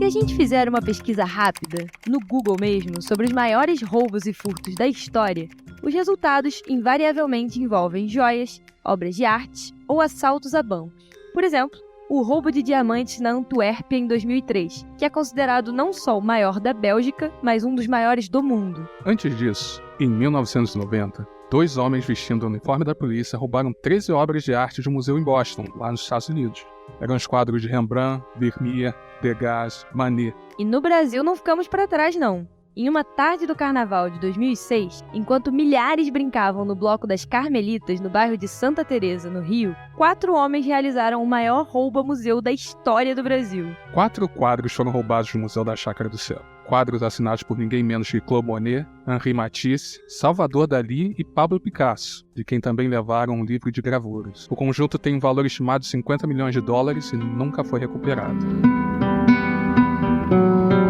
Se a gente fizer uma pesquisa rápida, no Google mesmo, sobre os maiores roubos e furtos da história, os resultados invariavelmente envolvem joias, obras de arte ou assaltos a bancos. Por exemplo, o roubo de diamantes na Antuérpia em 2003, que é considerado não só o maior da Bélgica, mas um dos maiores do mundo. Antes disso, em 1990, 2 homens vestindo o uniforme da polícia roubaram 13 obras de arte de um museu em Boston, lá nos Estados Unidos. Eram os quadros de Rembrandt, Vermeer, Degas, Manet. E no Brasil não ficamos para trás, não. Em uma tarde do carnaval de 2006, enquanto milhares brincavam no Bloco das Carmelitas, no bairro de Santa Teresa, no Rio, 4 homens realizaram o maior roubo-museu da história do Brasil. 4 quadros foram roubados do Museu da Chácara do Céu. Quadros assinados por ninguém menos que Claude Monet, Henri Matisse, Salvador Dalí e Pablo Picasso, de quem também levaram um livro de gravuras. O conjunto tem um valor estimado de 50 milhões de dólares e nunca foi recuperado.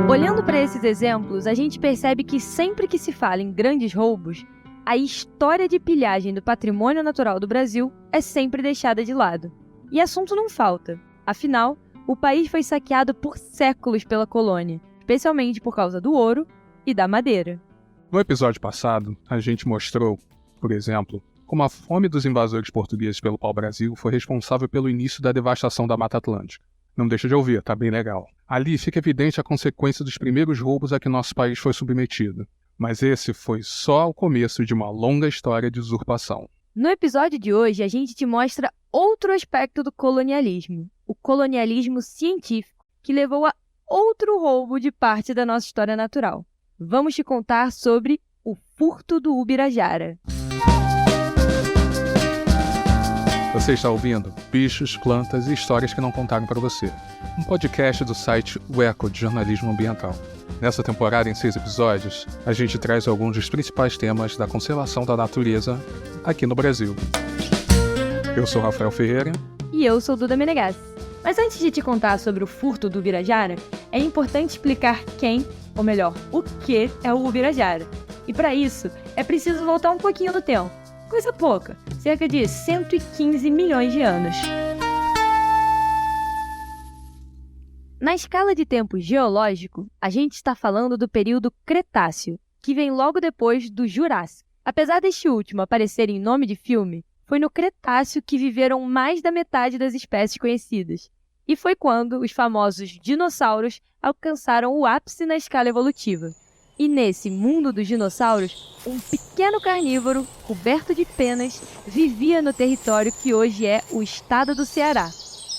Olhando para esses exemplos, a gente percebe que sempre que se fala em grandes roubos, a história de pilhagem do patrimônio natural do Brasil é sempre deixada de lado. E assunto não falta. Afinal, o país foi saqueado por séculos pela colônia, especialmente por causa do ouro e da madeira. No episódio passado, a gente mostrou, por exemplo, como a fome dos invasores portugueses pelo pau-brasil foi responsável pelo início da devastação da Mata Atlântica. Não deixa de ouvir, tá bem legal. Ali fica evidente a consequência dos primeiros roubos a que nosso país foi submetido. Mas esse foi só o começo de uma longa história de usurpação. No episódio de hoje, a gente te mostra outro aspecto do colonialismo, o colonialismo científico, que levou a outro roubo de parte da nossa história natural. Vamos te contar sobre o furto do Ubirajara. Você está ouvindo Bichos, Plantas e Histórias que Não Contaram para Você, um podcast do site O Eco de Jornalismo Ambiental. Nessa temporada, em 6 episódios, a gente traz alguns dos principais temas da conservação da natureza aqui no Brasil. Eu sou Rafael Ferreira. E eu sou Duda Menegassi. Mas antes de te contar sobre o furto do Ubirajara, é importante explicar quem, ou melhor, o que é o Ubirajara. E para isso, é preciso voltar um pouquinho no tempo. Coisa pouca, cerca de 115 milhões de anos. Na escala de tempo geológico, a gente está falando do período Cretáceo, que vem logo depois do Jurássico. Apesar deste último aparecer em nome de filme, foi no Cretáceo que viveram mais da metade das espécies conhecidas. E foi quando os famosos dinossauros alcançaram o ápice na escala evolutiva. E nesse mundo dos dinossauros, um pequeno carnívoro, coberto de penas, vivia no território que hoje é o estado do Ceará.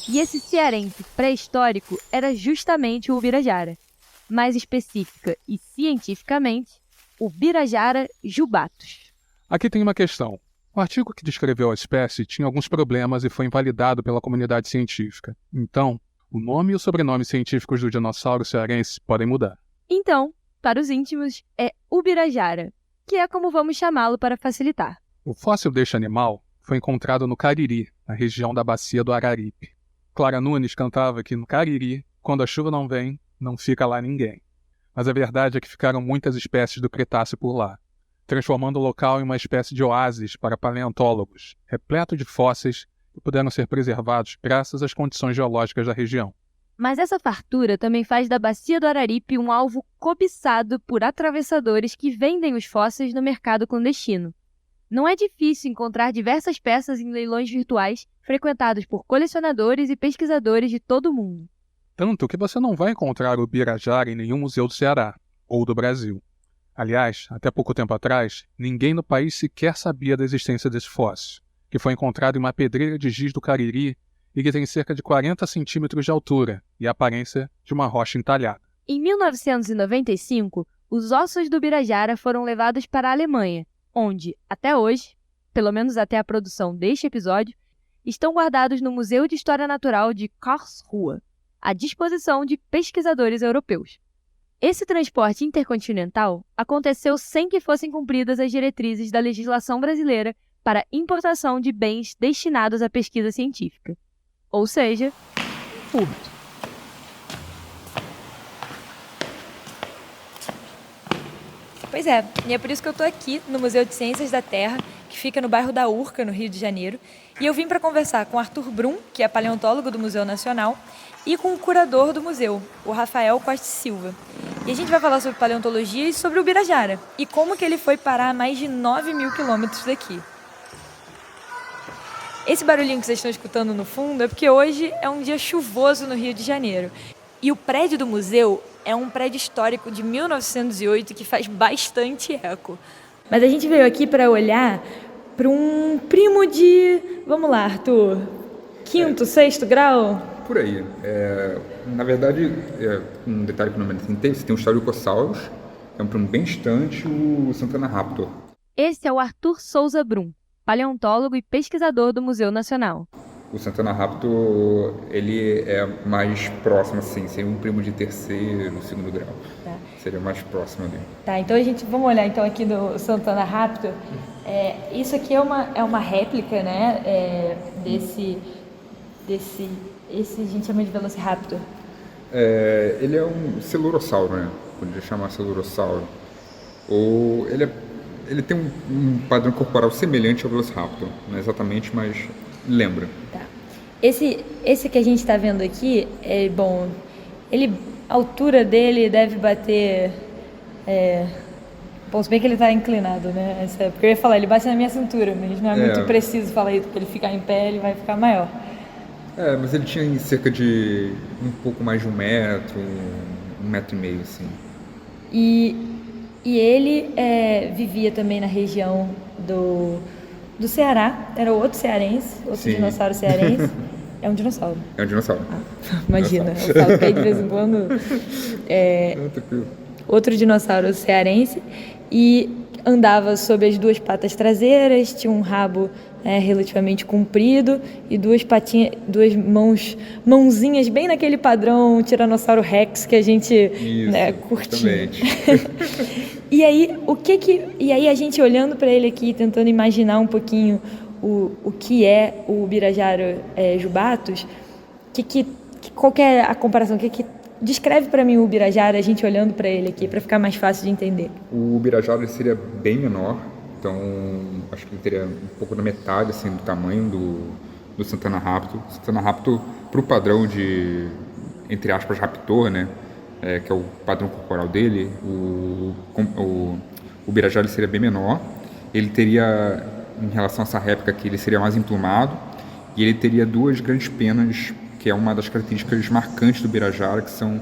E esse cearense pré-histórico era justamente o Ubirajara. Mais específica e cientificamente, o Ubirajara jubatus. Aqui tem uma questão. O artigo que descreveu a espécie tinha alguns problemas e foi invalidado pela comunidade científica. Então, o nome e o sobrenome científicos do dinossauro cearense podem mudar. Então, para os íntimos, é Ubirajara, que é como vamos chamá-lo para facilitar. O fóssil deste animal foi encontrado no Cariri, na região da bacia do Araripe. Clara Nunes cantava que no Cariri, quando a chuva não vem, não fica lá ninguém. Mas a verdade é que ficaram muitas espécies do Cretáceo por lá, transformando o local em uma espécie de oásis para paleontólogos, repleto de fósseis que puderam ser preservados graças às condições geológicas da região. Mas essa fartura também faz da Bacia do Araripe um alvo cobiçado por atravessadores que vendem os fósseis no mercado clandestino. Não é difícil encontrar diversas peças em leilões virtuais frequentados por colecionadores e pesquisadores de todo o mundo. Tanto que você não vai encontrar o Ubirajara em nenhum museu do Ceará ou do Brasil. Aliás, até pouco tempo atrás, ninguém no país sequer sabia da existência desse fóssil, que foi encontrado em uma pedreira de giz do Cariri e que tem cerca de 40 centímetros de altura e a aparência de uma rocha entalhada. Em 1995, os ossos do Ubirajara foram levados para a Alemanha, onde, até hoje, pelo menos até a produção deste episódio, estão guardados no Museu de História Natural de Karlsruhe, à disposição de pesquisadores europeus. Esse transporte intercontinental aconteceu sem que fossem cumpridas as diretrizes da legislação brasileira para importação de bens destinados à pesquisa científica. Ou seja, um furto. Pois é, e é por isso que eu estou aqui no Museu de Ciências da Terra, que fica no bairro da Urca, no Rio de Janeiro. E eu vim para conversar com Arthur Brum, que é paleontólogo do Museu Nacional, e com o curador do museu, o Rafael Costa Silva. E a gente vai falar sobre paleontologia e sobre o Ubirajara, e como que ele foi parar a mais de 9.000 quilômetros daqui. Esse barulhinho que vocês estão escutando no fundo é porque hoje é um dia chuvoso no Rio de Janeiro. E o prédio do museu é um prédio histórico de 1908 que faz bastante eco. Mas a gente veio aqui para olhar para um primo de... Vamos lá, Arthur. Quinto, sexto grau? Por aí. Na verdade, um detalhe que não me tem, você tem o Staurocosaurus, é um primo bem distante, o Santana Raptor. Esse é o Arthur Souza Brum, paleontólogo e pesquisador do Museu Nacional. O Santana Raptor, ele é mais próximo, assim, seria um primo de terceiro, segundo grau. Tá. Seria mais próximo ali. Tá, então vamos olhar então aqui do Santana Raptor. Isso aqui é uma réplica, né, esse a gente chama de Velociraptor. Ele é um celurossauro, né? Poderia chamar celurossauro. Ou ele tem um padrão corporal semelhante ao Velociraptor, não exatamente, mas lembra. Tá. Esse que a gente está vendo aqui, a altura dele deve bater... se bem que ele está inclinado, né? Porque eu ia falar, ele bate na minha cintura, mas não é muito preciso falar isso, porque ele ficar em pé, ele vai ficar maior. Mas ele tinha cerca de um pouco mais de 1 metro, 1,5 metro, assim. E ele vivia também na região do Ceará, era outro cearense, dinossauro cearense. É um dinossauro. É um dinossauro. Imagina, eu falo que aí de vez em quando outro dinossauro cearense, e andava sobre as 2 patas traseiras, tinha um rabo relativamente comprido e 2 mãozinhas bem naquele padrão Tiranossauro Rex que a gente curtia. E aí a gente olhando para ele aqui, tentando imaginar um pouquinho o que é o Ubirajara jubatus, qual que é a comparação? Descreve para mim o Ubirajara, a gente olhando para ele aqui, para ficar mais fácil de entender. O Ubirajara seria bem menor, então acho que ele teria um pouco da metade assim, do tamanho do Santana Raptor. O Santana Raptor, para o padrão de, entre aspas, raptor, né, que é o padrão corporal dele, o Ubirajara seria bem menor. Ele teria, em relação a essa réplica aqui, ele seria mais emplumado, e ele teria 2 grandes penas, que é uma das características marcantes do Ubirajara, que são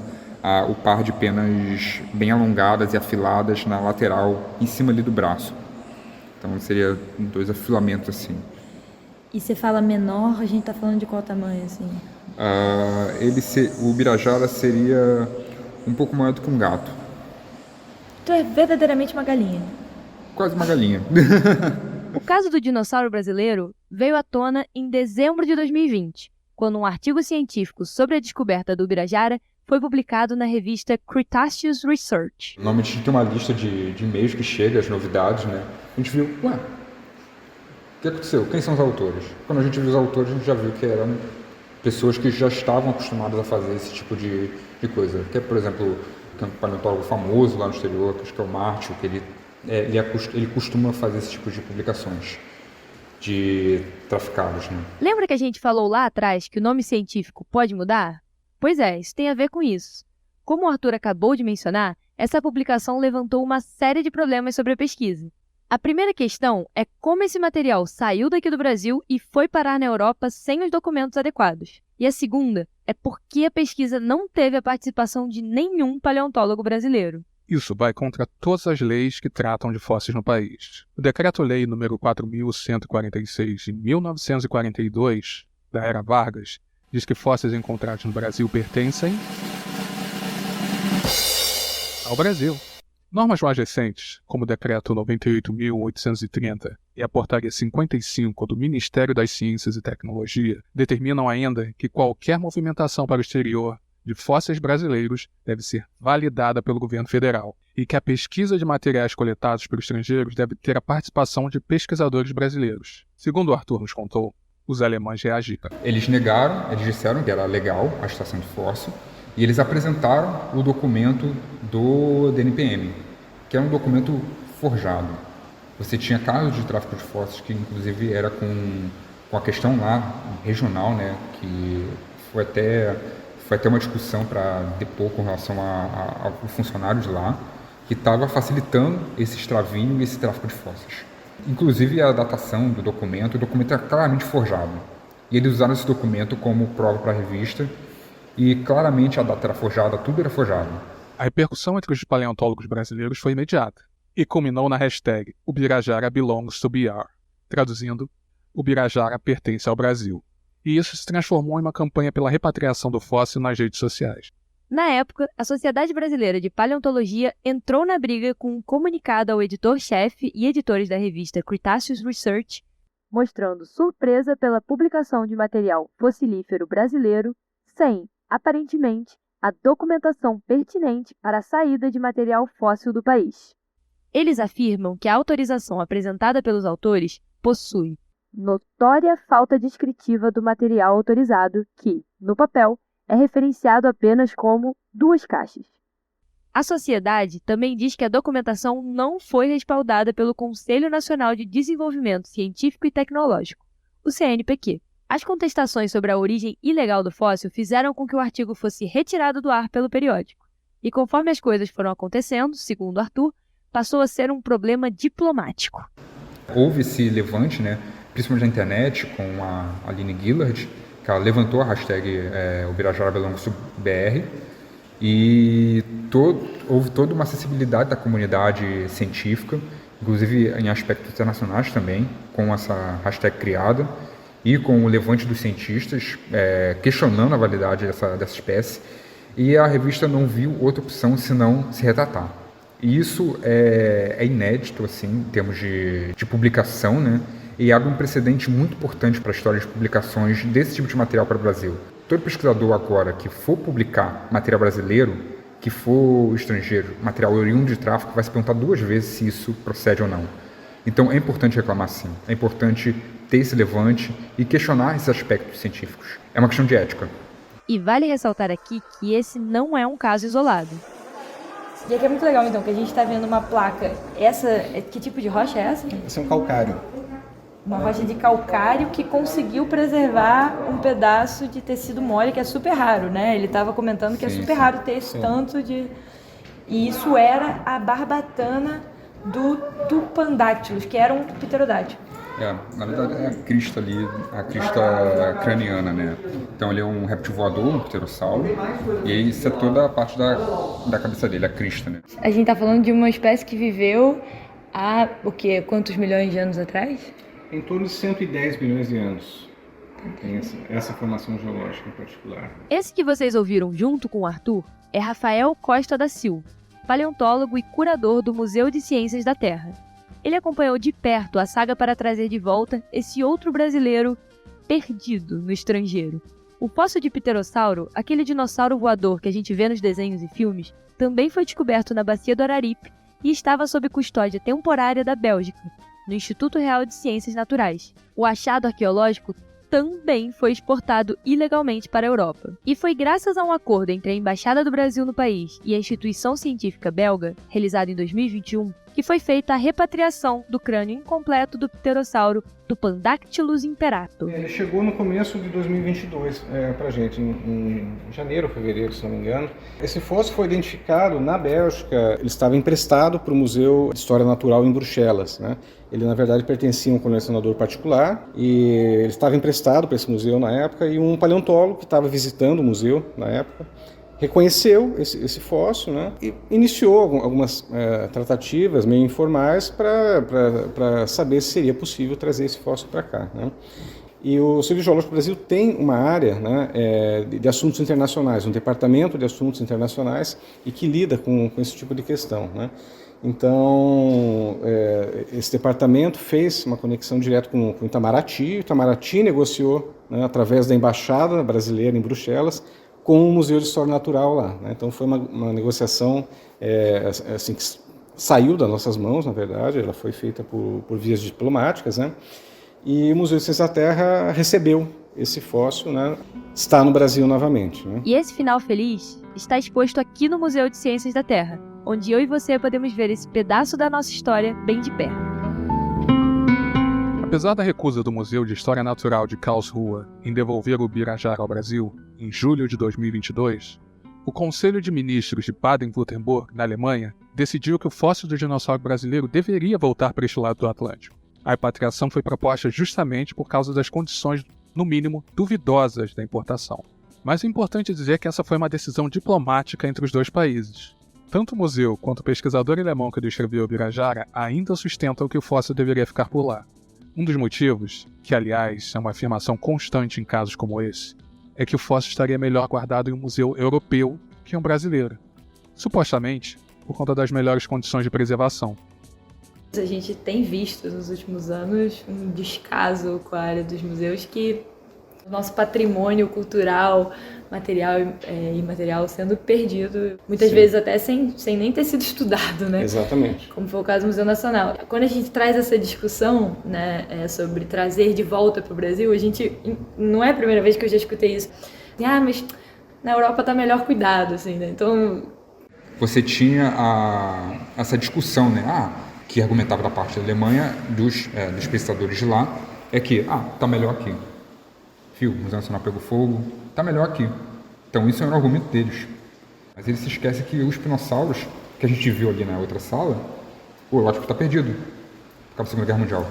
o par de penas bem alongadas e afiladas na lateral, em cima ali do braço. Então seria 2 afilamentos assim. E você fala menor, a gente está falando de qual tamanho assim? O Ubirajara seria um pouco maior do que um gato. Então é verdadeiramente uma galinha. Quase uma galinha. O caso do dinossauro brasileiro veio à tona em dezembro de 2020, quando um artigo científico sobre a descoberta do Ubirajara foi publicado na revista Cretaceous Research. Normalmente a gente tem uma lista de e-mails que chega, as novidades, né? A gente viu, o que aconteceu? Quem são os autores? Quando a gente viu os autores, a gente já viu que eram pessoas que já estavam acostumadas a fazer esse tipo de coisa. Que é, por exemplo, um paleontólogo famoso lá no exterior, que acho que é o Márcio, que ele costuma fazer esse tipo de publicações de traficados, né? Lembra que a gente falou lá atrás que o nome científico pode mudar? Pois é, isso tem a ver com isso. Como o Arthur acabou de mencionar, essa publicação levantou uma série de problemas sobre a pesquisa. A primeira questão é como esse material saiu daqui do Brasil e foi parar na Europa sem os documentos adequados. E a segunda é por que a pesquisa não teve a participação de nenhum paleontólogo brasileiro. Isso vai contra todas as leis que tratam de fósseis no país. O Decreto-Lei número 4.146 de 1942, da Era Vargas, diz que fósseis encontrados no Brasil pertencem ao Brasil. Normas mais recentes, como o Decreto 98.830 e a Portaria 55 do Ministério das Ciências e Tecnologia, determinam ainda que qualquer movimentação para o exterior de fósseis brasileiros deve ser validada pelo governo federal e que a pesquisa de materiais coletados pelos estrangeiros deve ter a participação de pesquisadores brasileiros. Segundo o Arthur nos contou, os alemães reagiram. Eles negaram, eles disseram que era legal a extração de fóssil e eles apresentaram o documento do DNPM, que é um documento forjado. Você tinha casos de tráfico de fósseis que, inclusive, era com a questão lá regional, né, que foi até uma discussão para depor com relação ao funcionário de lá, que estava facilitando esse extravio e esse tráfico de fósseis. Inclusive a datação do documento, o documento é claramente forjado. E eles usaram esse documento como prova para a revista, e claramente a data era forjada, tudo era forjado. A repercussão entre os paleontólogos brasileiros foi imediata e culminou na hashtag Ubirajara belongs to BR, traduzindo, Ubirajara pertence ao Brasil. E isso se transformou em uma campanha pela repatriação do fóssil nas redes sociais. Na época, a Sociedade Brasileira de Paleontologia entrou na briga com um comunicado ao editor-chefe e editores da revista Cretaceous Research, mostrando surpresa pela publicação de material fossilífero brasileiro sem, aparentemente, a documentação pertinente para a saída de material fóssil do país. Eles afirmam que a autorização apresentada pelos autores possui notória falta descritiva do material autorizado que, no papel, é referenciado apenas como 2 caixas. A sociedade também diz que a documentação não foi respaldada pelo Conselho Nacional de Desenvolvimento Científico e Tecnológico, o CNPq. As contestações sobre a origem ilegal do fóssil fizeram com que o artigo fosse retirado do ar pelo periódico. E conforme as coisas foram acontecendo, segundo Arthur, passou a ser um problema diplomático. Houve esse levante, né, principalmente na internet, com a Aline Gillard, que ela levantou a hashtag Ubirajara belongs to BR, e houve toda uma acessibilidade da comunidade científica, inclusive em aspectos internacionais também, com essa hashtag criada, e com o levante dos cientistas questionando a validade dessa espécie, e a revista não viu outra opção senão se retratar. E isso é inédito assim, em termos de publicação, né? E abre um precedente muito importante para a história de publicações desse tipo de material para o Brasil. Todo pesquisador agora que for publicar material brasileiro, que for estrangeiro, material oriundo de tráfico, vai se perguntar 2 vezes se isso procede ou não. Então é importante reclamar sim, é importante ter esse levante e questionar esses aspectos científicos. É uma questão de ética. E vale ressaltar aqui que esse não é um caso isolado. E aqui é muito legal, então, que a gente está vendo uma placa. Que tipo de rocha é essa? Esse é um calcário. Uma rocha de calcário que conseguiu preservar um pedaço de tecido mole, que é super raro, né? Ele estava comentando que é super raro ter esse tanto de... E isso era a barbatana do Tupandactylus, que era um pterodátilo. Na verdade é a crista ali, a crista craniana, né? Então ele é um réptil voador, um pterossauro, e isso é toda a parte da cabeça dele, a crista, né? A gente está falando de uma espécie que viveu há, quantos milhões de anos atrás? Em torno de 110 milhões de anos. Tem essa formação geológica em particular. Esse que vocês ouviram junto com o Arthur é Rafael Costa da Silva, paleontólogo e curador do Museu de Ciências da Terra. Ele acompanhou de perto a saga para trazer de volta esse outro brasileiro perdido no estrangeiro. O fóssil de pterossauro, aquele dinossauro voador que a gente vê nos desenhos e filmes, também foi descoberto na Bacia do Araripe e estava sob custódia temporária da Bélgica, no Instituto Real de Ciências Naturais. O achado arqueológico também foi exportado ilegalmente para a Europa. E foi graças a um acordo entre a Embaixada do Brasil no país e a instituição científica belga, realizado em 2021, que foi feita a repatriação do crânio incompleto do pterossauro Tupandactylus imperator. Ele chegou no começo de 2022 para a gente, em janeiro ou fevereiro, se não me engano. Esse fóssil foi identificado na Bélgica, ele estava emprestado para o Museu de História Natural em Bruxelas, né? Ele, na verdade, pertencia a um colecionador particular e ele estava emprestado para esse museu na época, e um paleontólogo que estava visitando o museu na época reconheceu esse fóssil, né, e iniciou algumas tratativas meio informais para saber se seria possível trazer esse fóssil para cá, né. E o Serviço Geológico do Brasil tem uma área, né, de assuntos internacionais, um departamento de assuntos internacionais, e que lida com esse tipo de questão, né. Então, esse departamento fez uma conexão direta com o Itamaraty. O Itamaraty negociou, né, através da Embaixada Brasileira em Bruxelas, com o Museu de História Natural lá, né? Então foi uma negociação assim, que saiu das nossas mãos, na verdade, ela foi feita por vias diplomáticas, né? E o Museu de Ciências da Terra recebeu esse fóssil, né? Está no Brasil novamente, né? E esse final feliz está exposto aqui no Museu de Ciências da Terra, onde eu e você podemos ver esse pedaço da nossa história bem de perto. Apesar da recusa do Museu de História Natural de Karlsruhe em devolver o Birajara ao Brasil, em julho de 2022, o Conselho de Ministros de Baden-Württemberg, na Alemanha, decidiu que o fóssil do dinossauro brasileiro deveria voltar para este lado do Atlântico. A repatriação foi proposta justamente por causa das condições, no mínimo, duvidosas da importação. Mas é importante dizer que essa foi uma decisão diplomática entre os dois países. Tanto o museu quanto o pesquisador alemão que descreveu o Birajara ainda sustentam que o fóssil deveria ficar por lá. Um dos motivos, que aliás é uma afirmação constante em casos como esse, é que o fóssil estaria melhor guardado em um museu europeu que um brasileiro, supostamente por conta das melhores condições de preservação. A gente tem visto nos últimos anos um descaso com a área dos museus, que o nosso patrimônio cultural, material e imaterial sendo perdido, muitas vezes até sem nem ter sido estudado, né? Exatamente. Como foi o caso do Museu Nacional. Quando a gente traz essa discussão, né, sobre trazer de volta para o Brasil, a gente, não é a primeira vez que eu já escutei isso. Mas na Europa está melhor cuidado, assim, né? Então... Você tinha essa discussão, né? Que argumentava da parte da Alemanha, dos pesquisadores de lá, é que, tá melhor aqui. O Museu Nacional pegou fogo, tá melhor aqui. Então isso é um argumento deles. Mas eles se esquecem que os dinossauros que a gente viu ali na outra sala, eu acho que está perdido por causa da Segunda Guerra Mundial.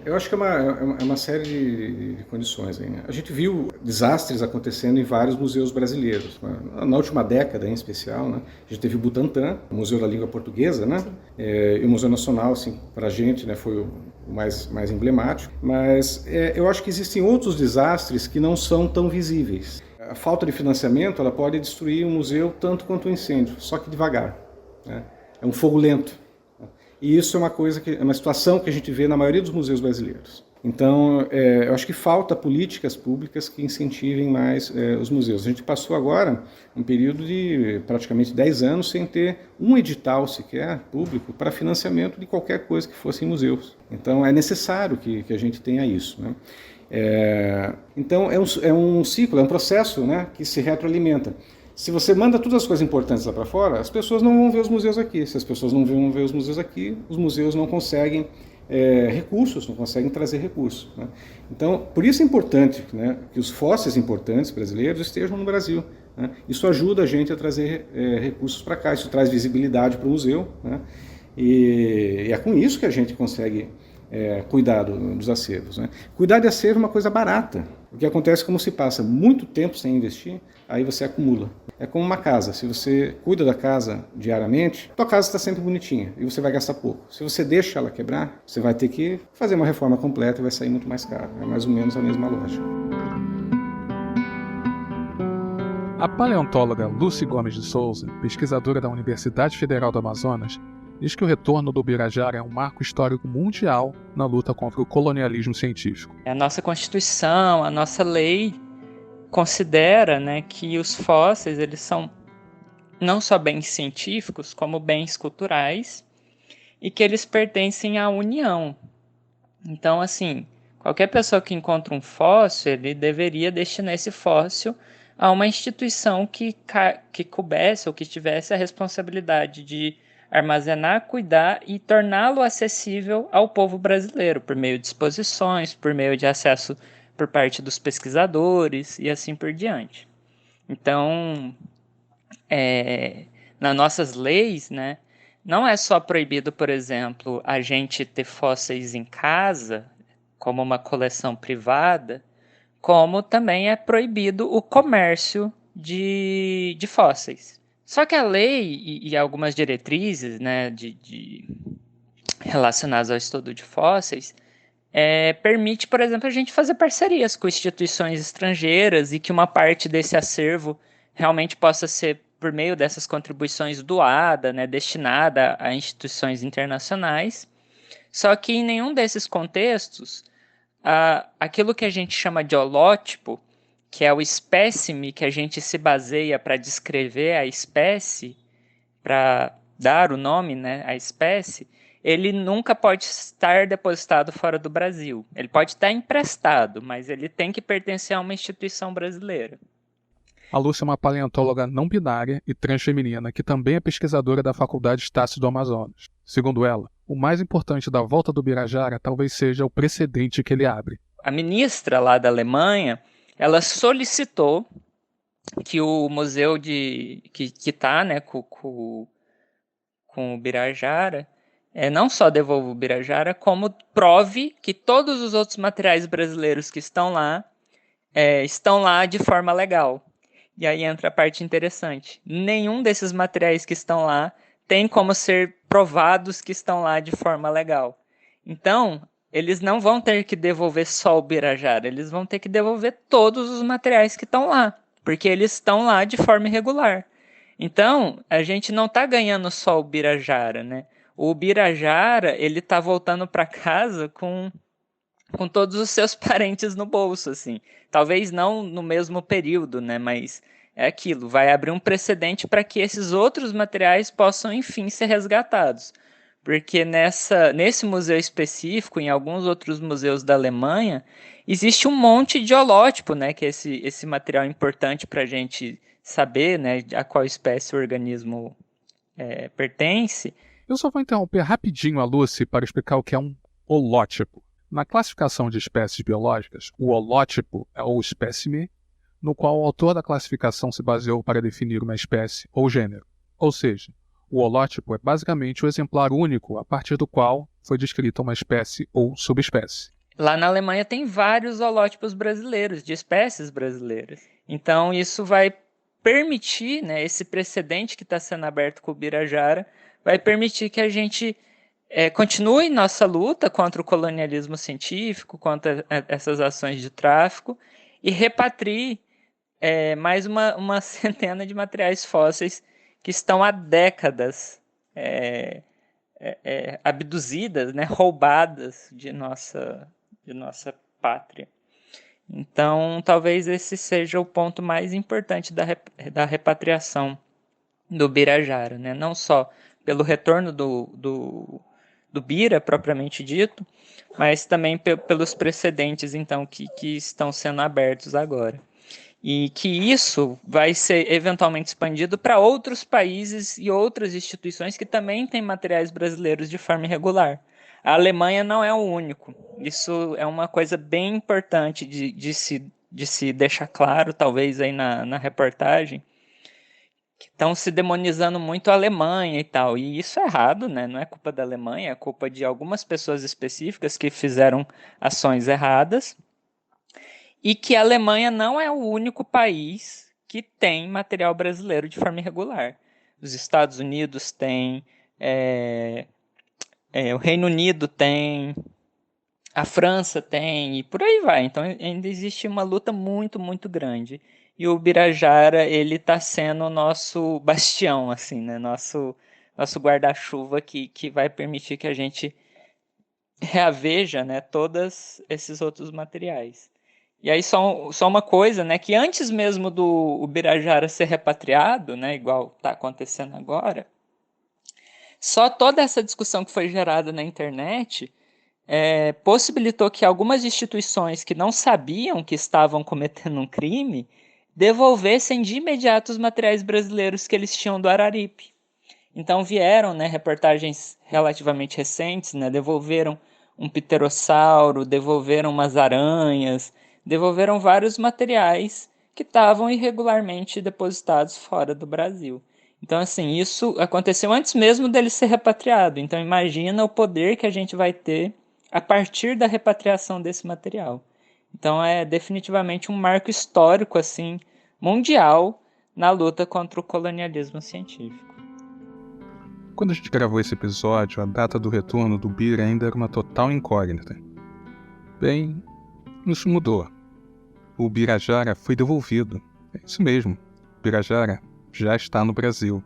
Eu acho que é uma série de condições. Hein? A gente viu desastres acontecendo em vários museus brasileiros. Na última década, em especial, né? A gente teve o Butantan, o Museu da Língua Portuguesa, né? E o Museu Nacional, assim, para a gente, né, foi o mais emblemático. Mas eu acho que existem outros desastres que não são tão visíveis. A falta de financiamento, ela pode destruir um museu tanto quanto um incêndio, só que devagar. Né? É um fogo lento. E isso é uma situação que a gente vê na maioria dos museus brasileiros. Então, eu acho que falta políticas públicas que incentivem mais os museus. A gente passou agora um período de praticamente 10 anos sem ter um edital sequer público para financiamento de qualquer coisa que fosse em museus. Então, é necessário que a gente tenha isso, né? Então, é um ciclo, é um processo, né, que se retroalimenta. Se você manda todas as coisas importantes lá para fora, as pessoas não vão ver os museus aqui. Se as pessoas não vão ver os museus aqui, os museus não conseguem recursos, não conseguem trazer recursos. Né? Então, por isso é importante, né, que os fósseis importantes brasileiros estejam no Brasil. Né? Isso ajuda a gente a trazer recursos para cá, isso traz visibilidade para o museu. Né? E é com isso que a gente consegue cuidar dos acervos. Né? Cuidar de acervo é uma coisa barata. O que acontece é que, como se passa muito tempo sem investir, aí você acumula. É como uma casa. Se você cuida da casa diariamente, tua casa está sempre bonitinha e você vai gastar pouco. Se você deixa ela quebrar, você vai ter que fazer uma reforma completa e vai sair muito mais caro. É mais ou menos a mesma lógica. A paleontóloga Lucy Gomes de Souza, pesquisadora da Universidade Federal do Amazonas, diz que o retorno do Birajara é um marco histórico mundial na luta contra o colonialismo científico. A nossa Constituição, a nossa lei considera, né, que os fósseis eles são não só bens científicos, como bens culturais, e que eles pertencem à União. Então, assim, qualquer pessoa que encontra um fóssil, ele deveria destinar esse fóssil a uma instituição que coubesse ou que tivesse a responsabilidade de armazenar, cuidar e torná-lo acessível ao povo brasileiro, por meio de exposições, por meio de acesso por parte dos pesquisadores e assim por diante. Então, nas nossas leis, né, não é só proibido, por exemplo, a gente ter fósseis em casa, como uma coleção privada, como também é proibido o comércio de fósseis. Só que a lei e algumas diretrizes, né, relacionadas ao estudo de fósseis permite, por exemplo, a gente fazer parcerias com instituições estrangeiras e que uma parte desse acervo realmente possa ser, por meio dessas contribuições, doada, né, destinada a instituições internacionais. Só que em nenhum desses contextos, aquilo que a gente chama de holótipo, que é o espécime que a gente se baseia para descrever a espécie, para dar o nome, né, à espécie, ele nunca pode estar depositado fora do Brasil. Ele pode estar emprestado, mas ele tem que pertencer a uma instituição brasileira. A Lúcia é uma paleontóloga não binária e transfeminina que também é pesquisadora da Faculdade Estácio do Amazonas. Segundo ela, o mais importante da volta do Birajara talvez seja o precedente que ele abre. A ministra lá da Alemanha, ela solicitou que o museu que está, né, com o Birajara, não só devolva o Birajara, como prove que todos os outros materiais brasileiros que estão lá de forma legal. E aí entra a parte interessante. Nenhum desses materiais que estão lá tem como ser provados que estão lá de forma legal. Então, eles não vão ter que devolver só o Birajara, eles vão ter que devolver todos os materiais que estão lá, porque eles estão lá de forma irregular. Então, a gente não está ganhando só o Birajara, né? O Birajara, ele está voltando para casa com todos os seus parentes no bolso, assim. Talvez não no mesmo período, né? Mas é aquilo, vai abrir um precedente para que esses outros materiais possam, enfim, ser resgatados. Porque nesse museu específico, em alguns outros museus da Alemanha, existe um monte de holótipo, né? Que é esse material importante para a gente saber, né, a qual espécie o organismo pertence. Eu só vou interromper rapidinho a Lucy para explicar o que é um holótipo. Na classificação de espécies biológicas, o holótipo é o espécime no qual o autor da classificação se baseou para definir uma espécie ou gênero. Ou seja, o holótipo é basicamente o exemplar único a partir do qual foi descrita uma espécie ou subespécie. Lá na Alemanha tem vários holótipos brasileiros, de espécies brasileiras. Então isso vai permitir, né, esse precedente que está sendo aberto com o Birajara, vai permitir que a gente continue nossa luta contra o colonialismo científico, contra essas ações de tráfico, e repatrie mais uma centena de materiais fósseis que estão há décadas abduzidas, né, roubadas de nossa pátria. Então, talvez esse seja o ponto mais importante da repatriação do Birajara, né? Não só pelo retorno do Bira, propriamente dito, mas também pelos precedentes, então, que estão sendo abertos agora. E que isso vai ser eventualmente expandido para outros países e outras instituições que também têm materiais brasileiros de forma irregular. A Alemanha não é o único. Isso é uma coisa bem importante de se deixar claro, talvez, aí na reportagem, que estão se demonizando muito a Alemanha e tal. E isso é errado, né? Não é culpa da Alemanha, é culpa de algumas pessoas específicas que fizeram ações erradas. E que a Alemanha não é o único país que tem material brasileiro de forma irregular. Os Estados Unidos têm, o Reino Unido tem, a França tem, e por aí vai. Então ainda existe uma luta muito, muito grande. E o Birajara, ele está sendo o nosso bastião, assim, né? Nosso guarda-chuva que vai permitir que a gente reaveja, né, todos esses outros materiais. E aí só uma coisa, né, que antes mesmo do Birajara ser repatriado, né, igual está acontecendo agora, só toda essa discussão que foi gerada na internet possibilitou que algumas instituições que não sabiam que estavam cometendo um crime devolvessem de imediato os materiais brasileiros que eles tinham do Araripe. Então vieram, né, reportagens relativamente recentes, né, devolveram um pterossauro, devolveram umas aranhas, devolveram vários materiais que estavam irregularmente depositados fora do Brasil. Então, assim, isso aconteceu antes mesmo dele ser repatriado. Então, imagina o poder que a gente vai ter a partir da repatriação desse material. Então, é definitivamente um marco histórico, assim, mundial na luta contra o colonialismo científico. Quando a gente gravou esse episódio, a data do retorno do Bira ainda era uma total incógnita. Bem, isso mudou. O Birajara foi devolvido. É isso mesmo, o Birajara já está no Brasil.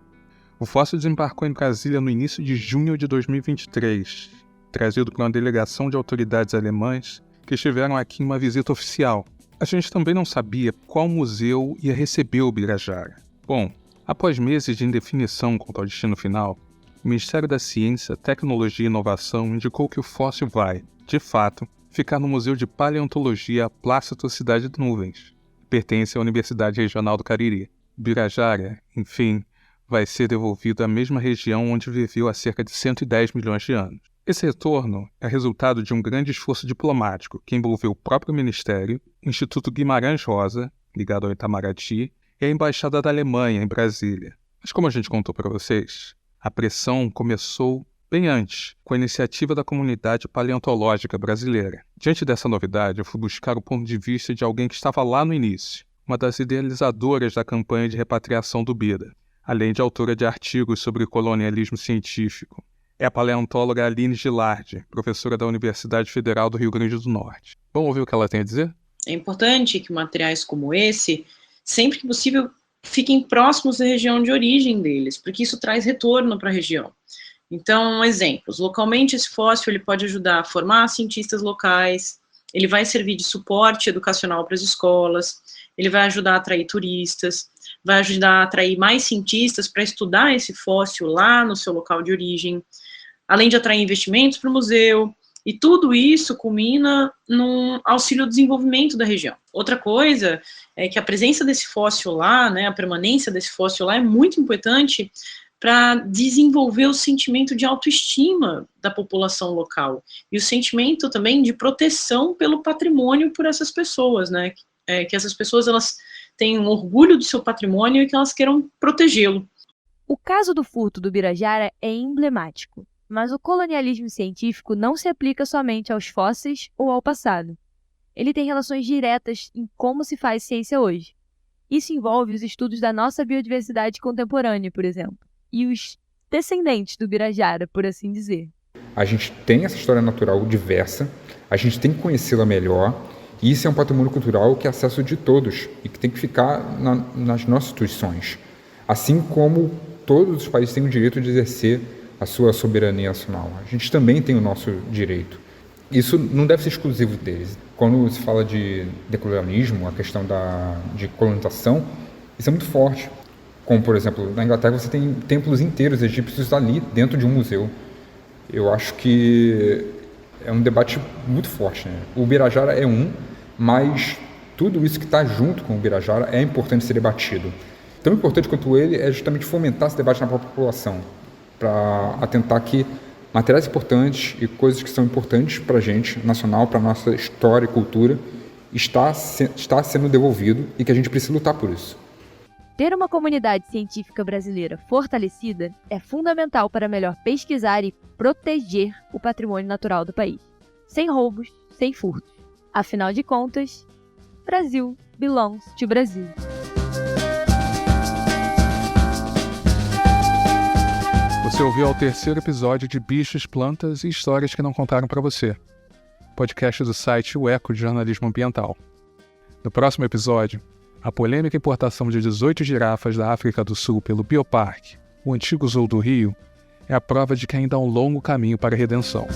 O fóssil desembarcou em Brasília no início de junho de 2023, trazido por uma delegação de autoridades alemãs que estiveram aqui em uma visita oficial. A gente também não sabia qual museu ia receber o Birajara. Bom, após meses de indefinição quanto ao destino final, o Ministério da Ciência, Tecnologia e Inovação indicou que o fóssil vai, de fato, ficar no Museu de Paleontologia Plácido Cidade de Nuvens, que pertence à Universidade Regional do Cariri. Birajara, enfim, vai ser devolvido à mesma região onde viveu há cerca de 110 milhões de anos. Esse retorno é resultado de um grande esforço diplomático que envolveu o próprio Ministério, o Instituto Guimarães Rosa, ligado ao Itamaraty, e a Embaixada da Alemanha, em Brasília. Mas como a gente contou para vocês, a pressão começou bem antes, com a iniciativa da comunidade paleontológica brasileira. Diante dessa novidade, eu fui buscar o ponto de vista de alguém que estava lá no início, uma das idealizadoras da campanha de repatriação do Bira, além de autora de artigos sobre colonialismo científico. É a paleontóloga Aline Gilardi, professora da Universidade Federal do Rio Grande do Norte. Vamos ouvir o que ela tem a dizer? É importante que materiais como esse, sempre que possível, fiquem próximos da região de origem deles, porque isso traz retorno para a região. Então, exemplos. Localmente, esse fóssil ele pode ajudar a formar cientistas locais, ele vai servir de suporte educacional para as escolas, ele vai ajudar a atrair turistas, vai ajudar a atrair mais cientistas para estudar esse fóssil lá no seu local de origem, além de atrair investimentos para o museu, e tudo isso culmina num auxílio ao desenvolvimento da região. Outra coisa é que a presença desse fóssil lá, né, a permanência desse fóssil lá é muito importante para desenvolver o sentimento de autoestima da população local, e o sentimento também de proteção pelo patrimônio por essas pessoas, né, que essas pessoas elas tenham orgulho do seu patrimônio e que elas queiram protegê-lo. O caso do furto do Birajara é emblemático, mas o colonialismo científico não se aplica somente aos fósseis ou ao passado. Ele tem relações diretas em como se faz ciência hoje. Isso envolve os estudos da nossa biodiversidade contemporânea, por exemplo, e os descendentes do Birajara, por assim dizer. A gente tem essa história natural diversa, a gente tem que conhecê-la melhor, e isso é um patrimônio cultural que é acesso de todos e que tem que ficar nas nossas instituições. Assim como todos os países têm o direito de exercer a sua soberania nacional. A gente também tem o nosso direito. Isso não deve ser exclusivo deles. Quando se fala de decolonialismo, a questão de colonização, isso é muito forte. Como, por exemplo, na Inglaterra você tem templos inteiros egípcios ali dentro de um museu. Eu acho que é um debate muito forte, né? O Birajara é mas tudo isso que está junto com o Birajara é importante ser debatido. Tão importante quanto ele é justamente fomentar esse debate na própria população, para atentar que materiais importantes e coisas que são importantes para a gente, nacional, para a nossa história e cultura, está sendo devolvido e que a gente precisa lutar por isso. Ter uma comunidade científica brasileira fortalecida é fundamental para melhor pesquisar e proteger o patrimônio natural do país, sem roubos, sem furtos. Afinal de contas, Brasil belongs to Brasil. Você ouviu ao terceiro episódio de Bichos, Plantas e Histórias que Não Contaram para Você, podcast do site O Eco de Jornalismo Ambiental. No próximo episódio, a polêmica importação de 18 girafas da África do Sul pelo Bioparque, o antigo Zoo do Rio, é a prova de que ainda há um longo caminho para a redenção.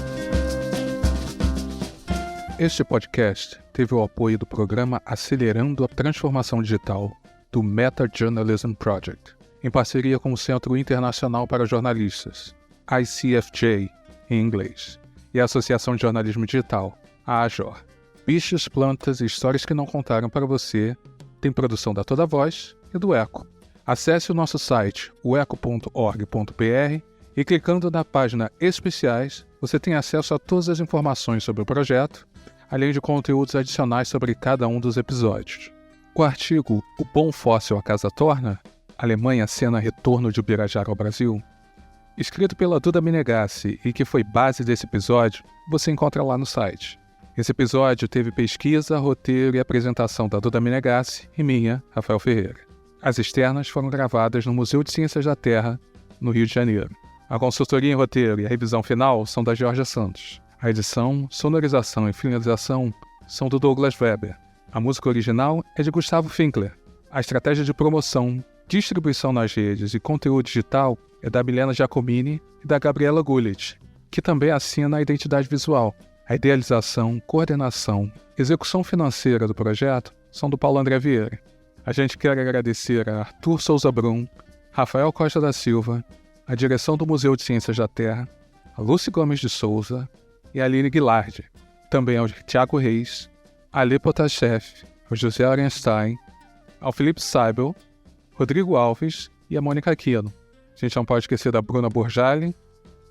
Este podcast teve o apoio do programa Acelerando a Transformação Digital, do Meta Journalism Project, em parceria com o Centro Internacional para Jornalistas, ICFJ, em inglês, e a Associação de Jornalismo Digital, a AJOR. Bichos, Plantas e Histórias que Não Contaram para Você tem produção da Toda Voz e do Eco. Acesse o nosso site, oeco.org.br, e clicando na página Especiais, você tem acesso a todas as informações sobre o projeto, além de conteúdos adicionais sobre cada um dos episódios. O artigo O Bom Fóssil a Casa Torna, Alemanha cena retorno de Birajara ao Brasil, escrito pela Duda Menegassi e que foi base desse episódio, você encontra lá no site. Esse episódio teve pesquisa, roteiro e apresentação da Duda Menegassi e minha, Rafael Ferreira. As externas foram gravadas no Museu de Ciências da Terra, no Rio de Janeiro. A consultoria em roteiro e a revisão final são da Georgia Santos. A edição, sonorização e finalização são do Douglas Weber. A música original é de Gustavo Finkler. A estratégia de promoção, distribuição nas redes e conteúdo digital é da Milena Giacomini e da Gabriela Gullit, que também assina a identidade visual. A idealização, coordenação, execução financeira do projeto são do Paulo André Vieira. A gente quer agradecer a Arthur Souza Brum, Rafael Costa da Silva, a direção do Museu de Ciências da Terra, a Lúcia Gomes de Souza e a Aline Gilardi, também ao Tiago Reis, a Ale Potashev, ao José Arenstein, ao Felipe Seibel, Rodrigo Alves e a Mônica Aquino. A gente não pode esquecer da Bruna Borjali,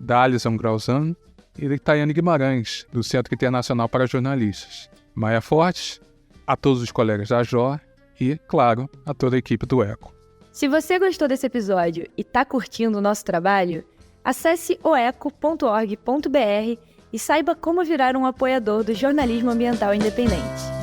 da Alison Grauzan, e Tayane Guimarães, do Centro Internacional para Jornalistas, Maia Fortes, a todos os colegas da JOR e, claro, a toda a equipe do ECO. Se você gostou desse episódio e está curtindo o nosso trabalho, acesse oeco.org.br e saiba como virar um apoiador do jornalismo ambiental independente.